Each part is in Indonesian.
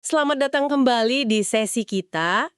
Selamat datang kembali di sesi kita.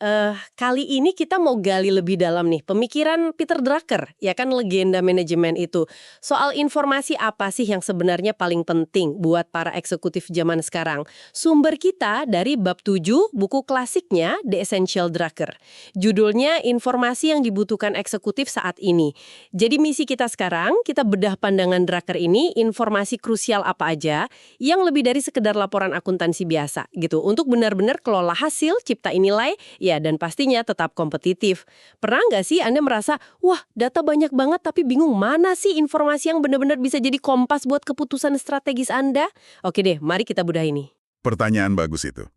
Kali ini kita mau gali lebih dalam nih pemikiran Peter Drucker, ya kan legenda manajemen itu. Soal informasi apa sih yang sebenarnya paling penting buat para eksekutif zaman sekarang? Sumber kita dari bab 7 buku klasiknya The Essential Drucker. Judulnya Informasi yang dibutuhkan eksekutif saat ini. Jadi misi kita sekarang, kita bedah pandangan Drucker ini, informasi krusial apa aja yang lebih dari sekedar laporan akuntansi biasa gitu untuk benar-benar kelola hasil, ciptain nilai, ya dan pastinya tetap kompetitif. Pernah nggak sih Anda merasa, wah data banyak banget tapi bingung mana sih informasi yang benar-benar bisa jadi kompas buat keputusan strategis Anda? Oke deh, mari kita bedah ini. Pertanyaan bagus itu.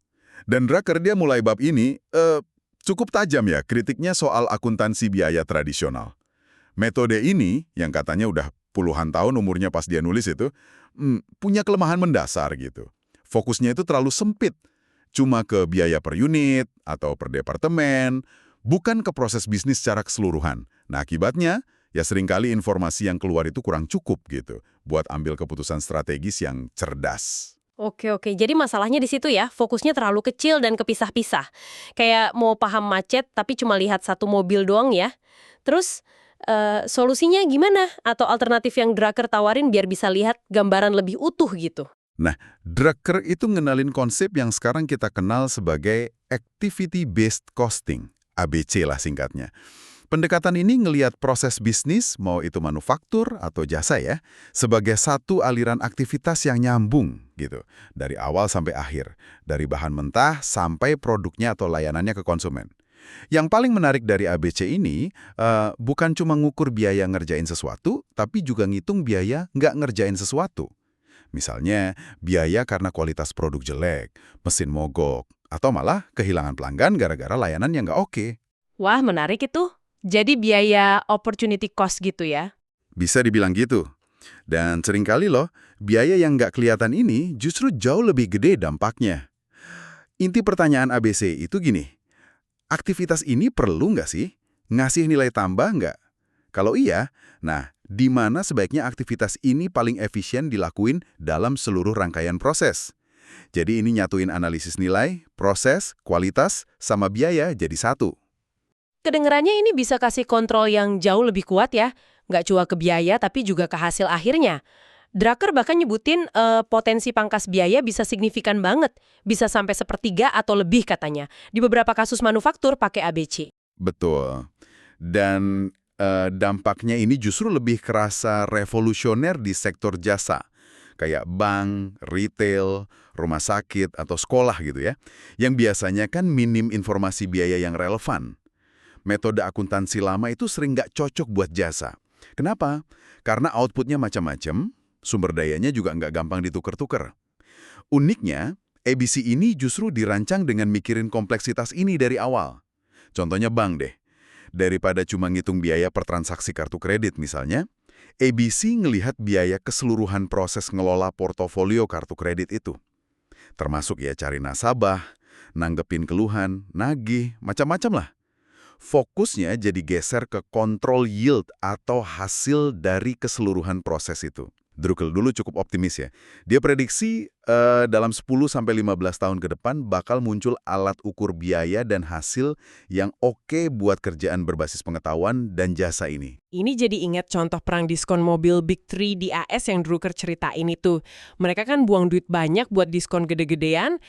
Dan Drucker dia mulai bab ini cukup tajam ya kritiknya soal akuntansi biaya tradisional. Metode ini, yang katanya udah puluhan tahun umurnya pas dia nulis itu, punya kelemahan mendasar gitu. Fokusnya itu terlalu sempit, cuma ke biaya per unit atau per departemen, bukan ke proses bisnis secara keseluruhan. Nah akibatnya, ya seringkali informasi yang keluar itu kurang cukup gitu, buat ambil keputusan strategis yang cerdas. Oke, jadi masalahnya di situ ya, fokusnya terlalu kecil dan kepisah-pisah. Kayak mau paham macet tapi cuma lihat satu mobil doang ya. Terus, solusinya gimana? Atau alternatif yang Drucker tawarin biar bisa lihat gambaran lebih utuh gitu? Nah, Drucker itu ngenalin konsep yang sekarang kita kenal sebagai Activity-Based Costing, ABC lah singkatnya. Pendekatan ini ngelihat proses bisnis, mau itu manufaktur atau jasa ya, sebagai satu aliran aktivitas yang nyambung gitu, dari awal sampai akhir, dari bahan mentah sampai produknya atau layanannya ke konsumen. Yang paling menarik dari ABC ini, bukan cuma ngukur biaya ngerjain sesuatu, tapi juga ngitung biaya nggak ngerjain sesuatu. Misalnya, biaya karena kualitas produk jelek, mesin mogok, atau malah kehilangan pelanggan gara-gara layanan yang nggak oke. Wah, menarik itu. Jadi biaya opportunity cost gitu ya? Bisa dibilang gitu. Dan seringkali loh, biaya yang nggak kelihatan ini justru jauh lebih gede dampaknya. Inti pertanyaan ABC itu gini, aktivitas ini perlu nggak sih? Ngasih nilai tambah nggak? Kalau iya, nah di mana sebaiknya aktivitas ini paling efisien dilakuin dalam seluruh rangkaian proses? Jadi ini nyatuin analisis nilai, proses, kualitas, sama biaya jadi satu. Kedengerannya ini bisa kasih kontrol yang jauh lebih kuat ya. Nggak cuma ke biaya tapi juga ke hasil akhirnya. Drucker bahkan nyebutin potensi pangkas biaya bisa signifikan banget. Bisa sampai sepertiga atau lebih katanya. Di beberapa kasus manufaktur pakai ABC. Betul. Dan dampaknya ini justru lebih kerasa revolusioner di sektor jasa. Kayak bank, retail, rumah sakit, atau sekolah gitu ya. Yang biasanya kan minim informasi biaya yang relevan. Metode akuntansi lama itu sering nggak cocok buat jasa. Kenapa? Karena outputnya macam-macam, sumber dayanya juga nggak gampang ditukar-tukar. Uniknya, ABC ini justru dirancang dengan mikirin kompleksitas ini dari awal. Contohnya bank deh. Daripada cuma ngitung biaya per transaksi kartu kredit misalnya, ABC ngelihat biaya keseluruhan proses ngelola portofolio kartu kredit itu. Termasuk ya cari nasabah, nanggepin keluhan, nagih, macam-macam lah. Fokusnya jadi geser ke kontrol yield atau hasil dari keseluruhan proses itu. Drucker dulu cukup optimis ya. Dia prediksi dalam 10-15 tahun ke depan bakal muncul alat ukur biaya dan hasil yang oke buat kerjaan berbasis pengetahuan dan jasa ini. Ini jadi ingat contoh perang diskon mobil Big Three di AS yang Drucker ceritain itu. Mereka kan buang duit banyak buat diskon gede-gedean,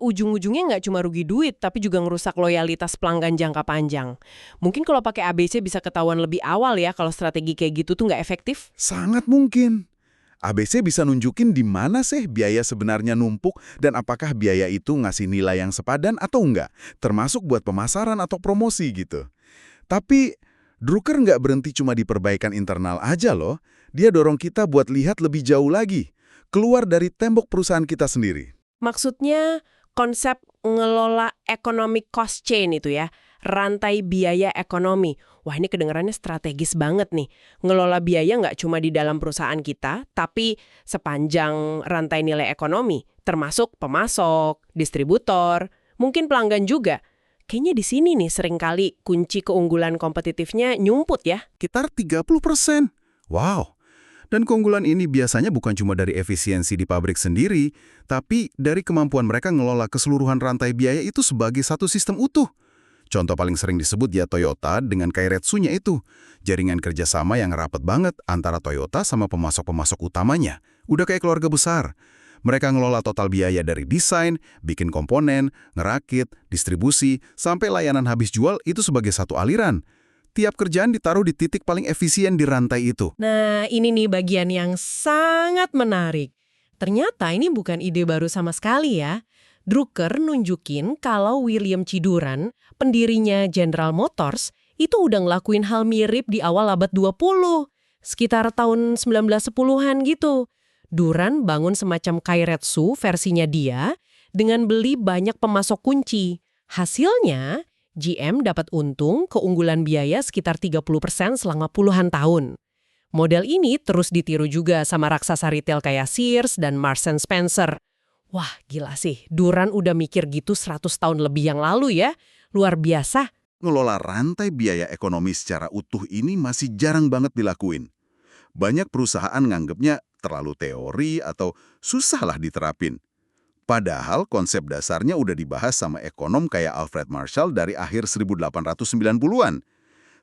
ujung-ujungnya nggak cuma rugi duit, tapi juga ngerusak loyalitas pelanggan jangka panjang. Mungkin kalau pakai ABC bisa ketahuan lebih awal ya kalau strategi kayak gitu tuh nggak efektif. Sangat mungkin. ABC bisa nunjukin di mana sih biaya sebenarnya numpuk dan apakah biaya itu ngasih nilai yang sepadan atau enggak, termasuk buat pemasaran atau promosi gitu. Tapi Drucker nggak berhenti cuma di perbaikan internal aja loh, dia dorong kita buat lihat lebih jauh lagi, keluar dari tembok perusahaan kita sendiri. Maksudnya konsep ngelola economic cost chain itu ya, rantai biaya ekonomi. Wah ini kedengarannya strategis banget nih. Ngelola biaya nggak cuma di dalam perusahaan kita, tapi sepanjang rantai nilai ekonomi, termasuk pemasok, distributor, mungkin pelanggan juga. Kayaknya di sini nih seringkali kunci keunggulan kompetitifnya nyumput ya. Sekitar 30%. Wow. Dan keunggulan ini biasanya bukan cuma dari efisiensi di pabrik sendiri, tapi dari kemampuan mereka ngelola keseluruhan rantai biaya itu sebagai satu sistem utuh. Contoh paling sering disebut ya Toyota dengan Kairetsu-nya itu. Jaringan kerjasama yang rapat banget antara Toyota sama pemasok-pemasok utamanya. Udah kayak keluarga besar. Mereka ngelola total biaya dari desain, bikin komponen, ngerakit, distribusi, sampai layanan habis jual itu sebagai satu aliran. Tiap kerjaan ditaruh di titik paling efisien di rantai itu. Nah, ini nih bagian yang sangat menarik. Ternyata ini bukan ide baru sama sekali ya. Drucker nunjukin kalau William Chiduran, pendirinya General Motors, itu udah ngelakuin hal mirip di awal abad 20, sekitar tahun 1910-an gitu. Duran bangun semacam Kairetsu versinya dia dengan beli banyak pemasok kunci. Hasilnya, GM dapat untung keunggulan biaya sekitar 30% selama puluhan tahun. Model ini terus ditiru juga sama raksasa retail kayak Sears dan Marks and Spencer. Wah, gila sih. Duran udah mikir gitu 100 tahun lebih yang lalu ya. Luar biasa. Ngelola rantai biaya ekonomi secara utuh ini masih jarang banget dilakuin. Banyak perusahaan nganggepnya terlalu teori atau susah lah diterapin. Padahal konsep dasarnya udah dibahas sama ekonom kayak Alfred Marshall dari akhir 1890-an.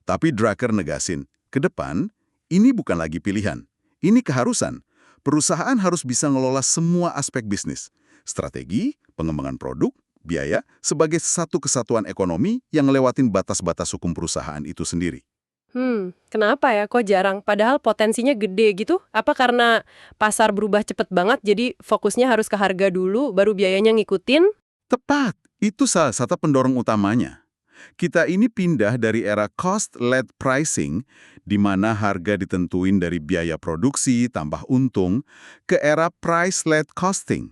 Tapi Drucker negasin, ke depan, ini bukan lagi pilihan. Ini keharusan. Perusahaan harus bisa ngelola semua aspek bisnis. Strategi, pengembangan produk, biaya, sebagai satu kesatuan ekonomi yang ngelewatin batas-batas hukum perusahaan itu sendiri. Kenapa ya kok jarang? Padahal potensinya gede gitu. Apa karena pasar berubah cepet banget jadi fokusnya harus ke harga dulu baru biayanya ngikutin? Tepat, itu salah satu pendorong utamanya. Kita ini pindah dari era cost-led pricing, di mana harga ditentuin dari biaya produksi tambah untung, ke era price-led costing.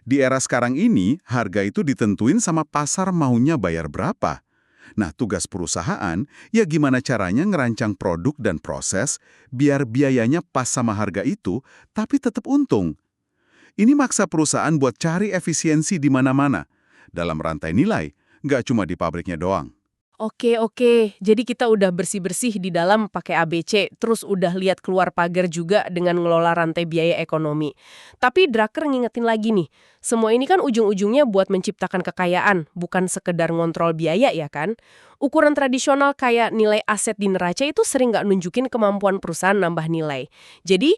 Di era sekarang ini, harga itu ditentuin sama pasar maunya bayar berapa. Nah, tugas perusahaan, ya gimana caranya ngerancang produk dan proses biar biayanya pas sama harga itu, tapi tetap untung. Ini maksa perusahaan buat cari efisiensi di mana-mana. Dalam rantai nilai, nggak cuma di pabriknya doang. Oke. Jadi kita udah bersih-bersih di dalam pakai ABC, terus udah lihat keluar pagar juga dengan ngelola rantai biaya ekonomi. Tapi Drucker ngingetin lagi nih, semua ini kan ujung-ujungnya buat menciptakan kekayaan, bukan sekedar ngontrol biaya ya kan? Ukuran tradisional kayak nilai aset di neraca itu sering nggak nunjukin kemampuan perusahaan nambah nilai. Jadi,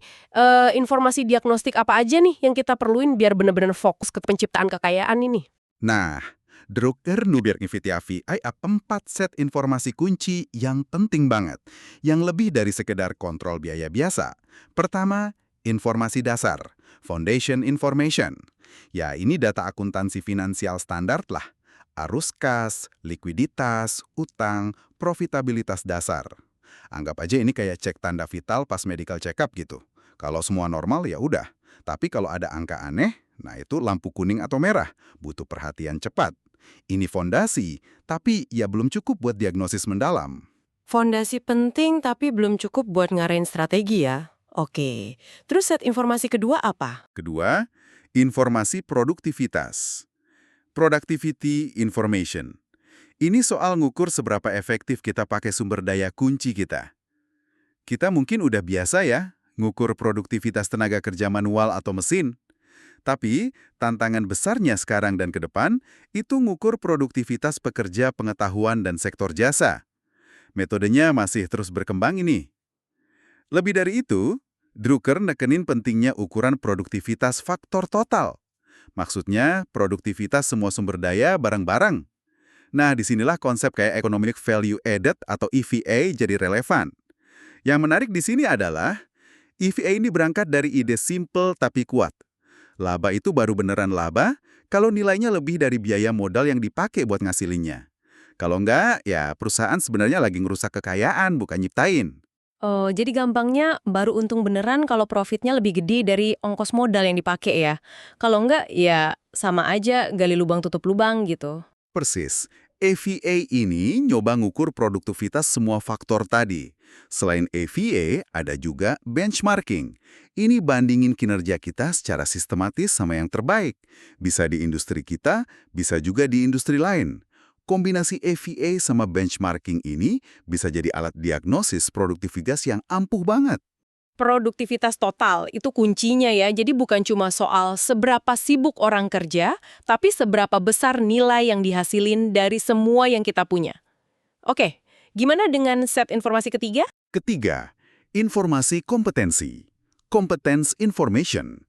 informasi diagnostik apa aja nih yang kita perluin biar benar-benar fokus ke penciptaan kekayaan ini? Nah, Drucker invitiavi ada 4 set informasi kunci yang penting banget, yang lebih dari sekedar kontrol biaya biasa. Pertama, informasi dasar, foundation information. Ya, ini data akuntansi finansial standar lah. Arus kas, likuiditas, utang, profitabilitas dasar. Anggap aja ini kayak cek tanda vital pas medical check-up gitu. Kalau semua normal ya udah. Tapi kalau ada angka aneh, nah itu lampu kuning atau merah, butuh perhatian cepat. Ini fondasi, tapi ya belum cukup buat diagnosis mendalam. Fondasi penting tapi belum cukup buat ngarahin strategi ya. Oke. Terus set informasi kedua apa? Kedua, informasi produktivitas. Productivity information. Ini soal ngukur seberapa efektif kita pakai sumber daya kunci kita. Kita mungkin udah biasa ya, ngukur produktivitas tenaga kerja manual atau mesin. Tapi, tantangan besarnya sekarang dan ke depan, itu ngukur produktivitas pekerja pengetahuan dan sektor jasa. Metodenya masih terus berkembang ini. Lebih dari itu, Drucker nekenin pentingnya ukuran produktivitas faktor total. Maksudnya, produktivitas semua sumber daya bareng-bareng. Nah, disinilah konsep kayak Economic Value Added atau EVA jadi relevan. Yang menarik di sini adalah, EVA ini berangkat dari ide simple tapi kuat. Laba itu baru beneran laba kalau nilainya lebih dari biaya modal yang dipakai buat ngasilinnya. Kalau enggak, ya perusahaan sebenarnya lagi ngerusak kekayaan, bukan nyiptain. Oh, jadi gampangnya baru untung beneran kalau profitnya lebih gede dari ongkos modal yang dipakai ya. Kalau enggak, ya sama aja gali lubang tutup lubang gitu. Persis. EVA ini nyoba ngukur produktivitas semua faktor tadi. Selain EVA, ada juga benchmarking. Ini bandingin kinerja kita secara sistematis sama yang terbaik. Bisa di industri kita, bisa juga di industri lain. Kombinasi EVA sama benchmarking ini bisa jadi alat diagnosis produktivitas yang ampuh banget. Produktivitas total itu kuncinya ya. Jadi bukan cuma soal seberapa sibuk orang kerja, tapi seberapa besar nilai yang dihasilin dari semua yang kita punya. Oke, gimana dengan set informasi ketiga? Ketiga, informasi kompetensi. Competence information.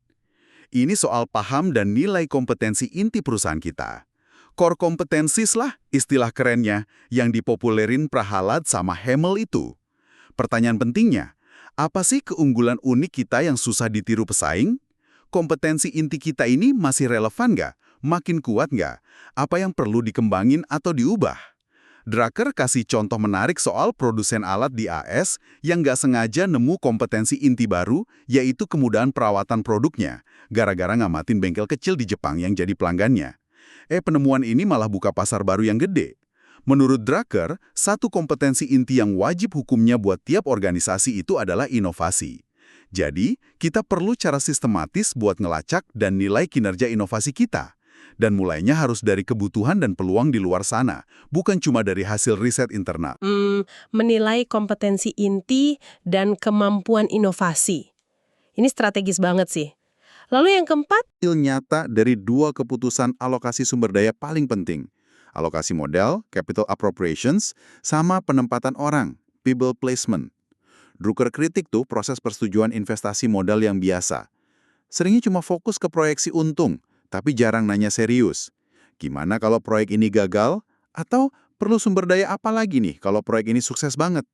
Ini soal paham dan nilai kompetensi inti perusahaan kita. Core competencies lah istilah kerennya yang dipopulerin Prahalad sama Hamel itu. Pertanyaan pentingnya, apa sih keunggulan unik kita yang susah ditiru pesaing? Kompetensi inti kita ini masih relevan nggak? Makin kuat nggak? Apa yang perlu dikembangin atau diubah? Drucker kasih contoh menarik soal produsen alat di AS yang nggak sengaja nemu kompetensi inti baru, yaitu kemudahan perawatan produknya, gara-gara ngamatin bengkel kecil di Jepang yang jadi pelanggannya. Penemuan ini malah buka pasar baru yang gede. Menurut Drucker, satu kompetensi inti yang wajib hukumnya buat tiap organisasi itu adalah inovasi. Jadi, kita perlu cara sistematis buat ngelacak dan nilai kinerja inovasi kita. Dan mulainya harus dari kebutuhan dan peluang di luar sana, bukan cuma dari hasil riset internal. Menilai kompetensi inti dan kemampuan inovasi. Ini strategis banget sih. Lalu yang keempat? Hasil nyata dari dua keputusan alokasi sumber daya paling penting. Alokasi modal, capital appropriations, sama penempatan orang, people placement. Drucker kritik tuh proses persetujuan investasi modal yang biasa. Seringnya cuma fokus ke proyeksi untung, tapi jarang nanya serius. Gimana kalau proyek ini gagal? Atau perlu sumber daya apa lagi nih kalau proyek ini sukses banget?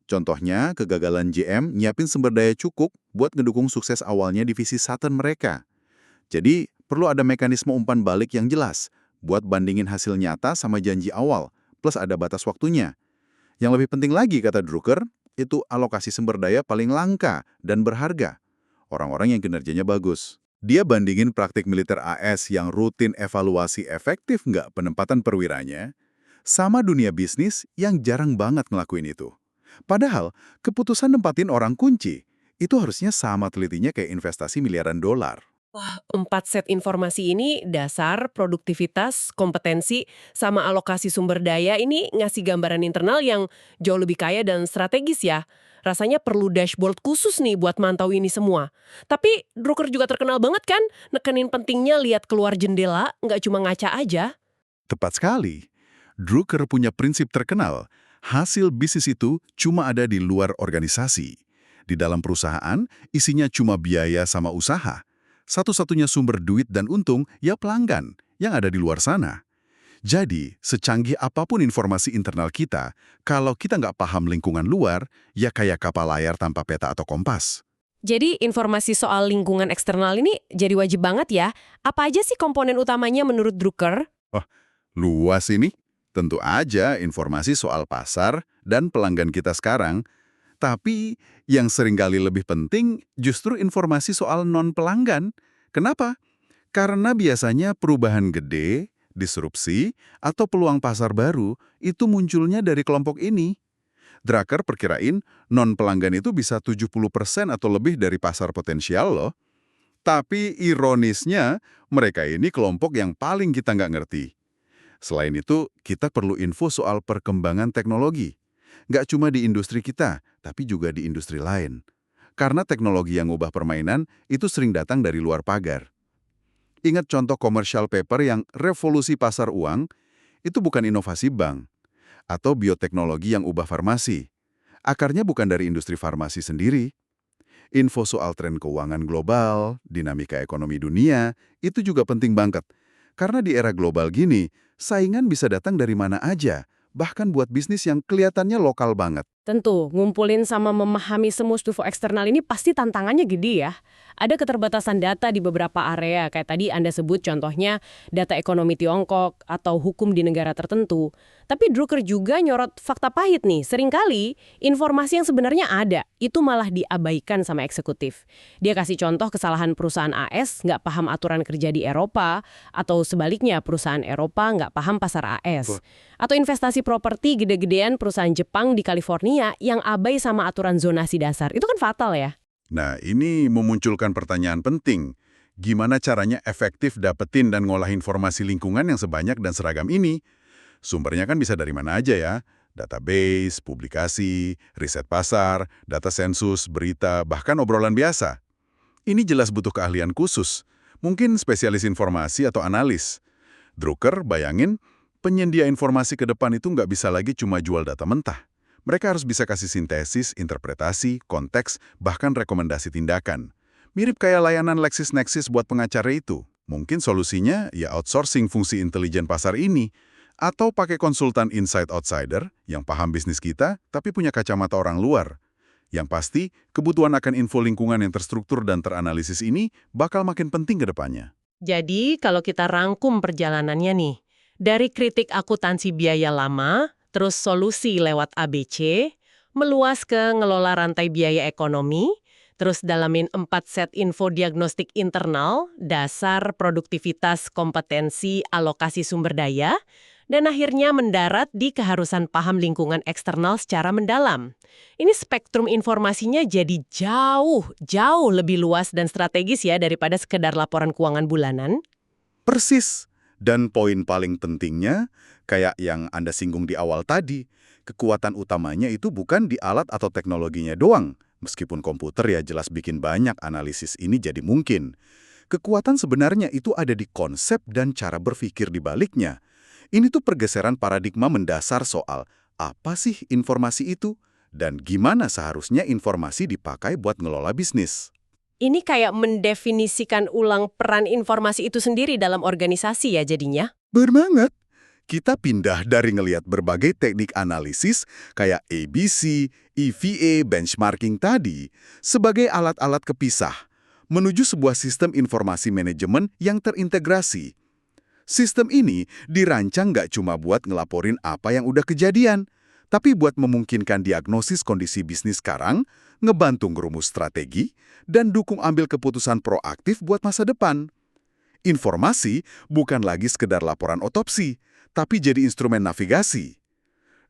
Contohnya, kegagalan GM nyiapin sumber daya cukup buat ngedukung sukses awalnya divisi Saturn mereka. Jadi, perlu ada mekanisme umpan balik yang jelas buat bandingin hasil nyata sama janji awal, plus ada batas waktunya. Yang lebih penting lagi, kata Drucker, itu alokasi sumber daya paling langka dan berharga. Orang-orang yang kinerjanya bagus. Dia bandingin praktik militer AS yang rutin evaluasi efektif nggak penempatan perwiranya, sama dunia bisnis yang jarang banget ngelakuin itu. Padahal, keputusan nempatin orang kunci, itu harusnya sama telitinya kayak investasi miliaran dolar. Wah, 4 set informasi ini dasar, produktivitas, kompetensi, sama alokasi sumber daya ini ngasih gambaran internal yang jauh lebih kaya dan strategis ya. Rasanya perlu dashboard khusus nih buat mantau ini semua. Tapi Drucker juga terkenal banget kan, nekenin pentingnya lihat keluar jendela, nggak cuma ngaca aja. Tepat sekali. Drucker punya prinsip terkenal, hasil bisnis itu cuma ada di luar organisasi. Di dalam perusahaan, isinya cuma biaya sama usaha. Satu-satunya sumber duit dan untung ya pelanggan yang ada di luar sana. Jadi, secanggih apapun informasi internal kita, kalau kita nggak paham lingkungan luar, ya kayak kapal layar tanpa peta atau kompas. Jadi informasi soal lingkungan eksternal ini jadi wajib banget ya. Apa aja sih komponen utamanya menurut Drucker? Luas ini. Tentu aja informasi soal pasar dan pelanggan kita sekarang. Tapi yang seringkali lebih penting justru informasi soal non-pelanggan. Kenapa? Karena biasanya perubahan gede, disrupsi, atau peluang pasar baru itu munculnya dari kelompok ini. Drucker perkirain non-pelanggan itu bisa 70% atau lebih dari pasar potensial loh. Tapi ironisnya, mereka ini kelompok yang paling kita nggak ngerti. Selain itu, kita perlu info soal perkembangan teknologi. Nggak cuma di industri kita, tapi juga di industri lain. Karena teknologi yang ngubah permainan itu sering datang dari luar pagar. Ingat contoh commercial paper yang revolusi pasar uang, itu bukan inovasi bank. Atau bioteknologi yang ubah farmasi. Akarnya bukan dari industri farmasi sendiri. Info soal tren keuangan global, dinamika ekonomi dunia, itu juga penting banget. Karena di era global gini, saingan bisa datang dari mana aja, bahkan buat bisnis yang kelihatannya lokal banget. Tentu, ngumpulin sama memahami semua info eksternal ini pasti tantangannya gede ya. Ada keterbatasan data di beberapa area, kayak tadi Anda sebut contohnya data ekonomi Tiongkok atau hukum di negara tertentu. Tapi Drucker juga nyorot fakta pahit nih, seringkali informasi yang sebenarnya ada, itu malah diabaikan sama eksekutif. Dia kasih contoh kesalahan perusahaan AS nggak paham aturan kerja di Eropa, atau sebaliknya perusahaan Eropa nggak paham pasar AS. Atau investasi properti gede-gedean perusahaan Jepang di California yang abai sama aturan zonasi dasar. Itu kan fatal ya. Nah, ini memunculkan pertanyaan penting. Gimana caranya efektif dapetin dan ngolah informasi lingkungan yang sebanyak dan seragam ini? Sumbernya kan bisa dari mana aja ya. Database, publikasi, riset pasar, data sensus, berita, bahkan obrolan biasa. Ini jelas butuh keahlian khusus, mungkin spesialis informasi atau analis. Drucker, bayangin, penyedia informasi ke depan itu nggak bisa lagi cuma jual data mentah. Mereka harus bisa kasih sintesis, interpretasi, konteks, bahkan rekomendasi tindakan. Mirip kayak layanan LexisNexis buat pengacara itu. Mungkin solusinya ya outsourcing fungsi intelijen pasar ini, atau pakai konsultan inside outsider yang paham bisnis kita, tapi punya kacamata orang luar. Yang pasti, kebutuhan akan info lingkungan yang terstruktur dan teranalisis ini bakal makin penting ke depannya. Jadi, kalau kita rangkum perjalanannya nih, dari kritik akuntansi biaya lama, terus solusi lewat ABC, meluas ke ngelola rantai biaya ekonomi, terus dalamin 4 set info diagnostik internal, dasar, produktivitas, kompetensi, alokasi sumber daya, dan akhirnya mendarat di keharusan paham lingkungan eksternal secara mendalam. Ini spektrum informasinya jadi jauh lebih luas dan strategis ya daripada sekedar laporan keuangan bulanan. Persis. Dan poin paling pentingnya, kayak yang Anda singgung di awal tadi, kekuatan utamanya itu bukan di alat atau teknologinya doang. Meskipun komputer ya jelas bikin banyak analisis ini jadi mungkin. Kekuatan sebenarnya itu ada di konsep dan cara berpikir di baliknya. Ini tuh pergeseran paradigma mendasar soal apa sih informasi itu dan gimana seharusnya informasi dipakai buat ngelola bisnis. Ini kayak mendefinisikan ulang peran informasi itu sendiri dalam organisasi ya jadinya. Berbanget. Kita pindah dari ngelihat berbagai teknik analisis kayak ABC, EVA, benchmarking tadi sebagai alat-alat kepisah menuju sebuah sistem informasi manajemen yang terintegrasi. Sistem ini dirancang nggak cuma buat ngelaporin apa yang udah kejadian, tapi buat memungkinkan diagnosis kondisi bisnis sekarang, ngebantu ngerumus strategi, dan dukung ambil keputusan proaktif buat masa depan. Informasi bukan lagi sekedar laporan otopsi, tapi jadi instrumen navigasi.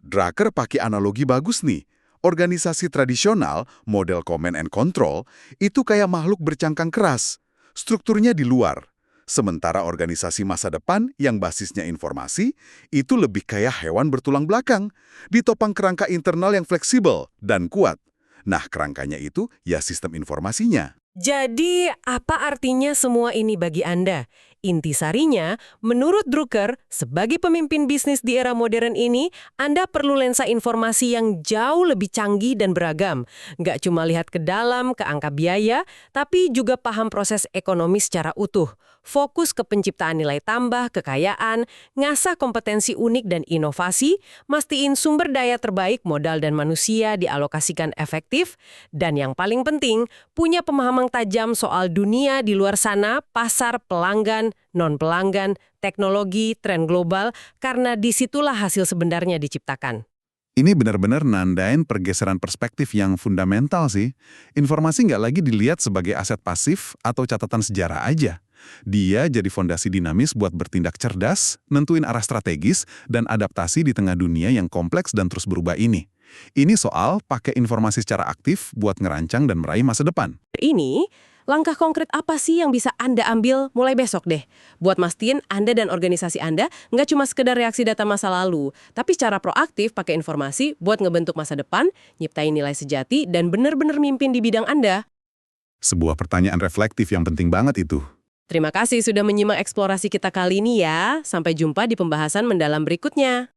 Drucker pakai analogi bagus nih. Organisasi tradisional, model command and control, itu kayak makhluk bercangkang keras. Strukturnya di luar. Sementara organisasi masa depan yang basisnya informasi, itu lebih kayak hewan bertulang belakang, ditopang kerangka internal yang fleksibel dan kuat. Nah, kerangkanya itu ya sistem informasinya. Jadi, apa artinya semua ini bagi Anda? Intisarinya, menurut Drucker, sebagai pemimpin bisnis di era modern ini, Anda perlu lensa informasi yang jauh lebih canggih dan beragam. Nggak cuma lihat ke dalam, ke angka biaya, tapi juga paham proses ekonomi secara utuh. Fokus ke penciptaan nilai tambah, kekayaan, ngasah kompetensi unik dan inovasi, mastiin sumber daya terbaik modal dan manusia dialokasikan efektif, dan yang paling penting, punya pemahaman tajam soal dunia di luar sana, pasar, pelanggan, non-pelanggan, teknologi, tren global, karena disitulah hasil sebenarnya diciptakan. Ini benar-benar nandain pergeseran perspektif yang fundamental sih. Informasi nggak lagi dilihat sebagai aset pasif atau catatan sejarah aja. Dia jadi fondasi dinamis buat bertindak cerdas, nentuin arah strategis, dan adaptasi di tengah dunia yang kompleks dan terus berubah ini. Ini soal pakai informasi secara aktif buat ngerancang dan meraih masa depan. Ini, langkah konkret apa sih yang bisa Anda ambil mulai besok deh? Buat mastiin Anda dan organisasi Anda nggak cuma sekedar reaksi data masa lalu, tapi secara proaktif pakai informasi buat ngebentuk masa depan, nyiptain nilai sejati, dan benar-benar mimpin di bidang Anda. Sebuah pertanyaan reflektif yang penting banget itu. Terima kasih sudah menyimak eksplorasi kita kali ini ya. Sampai jumpa di pembahasan mendalam berikutnya.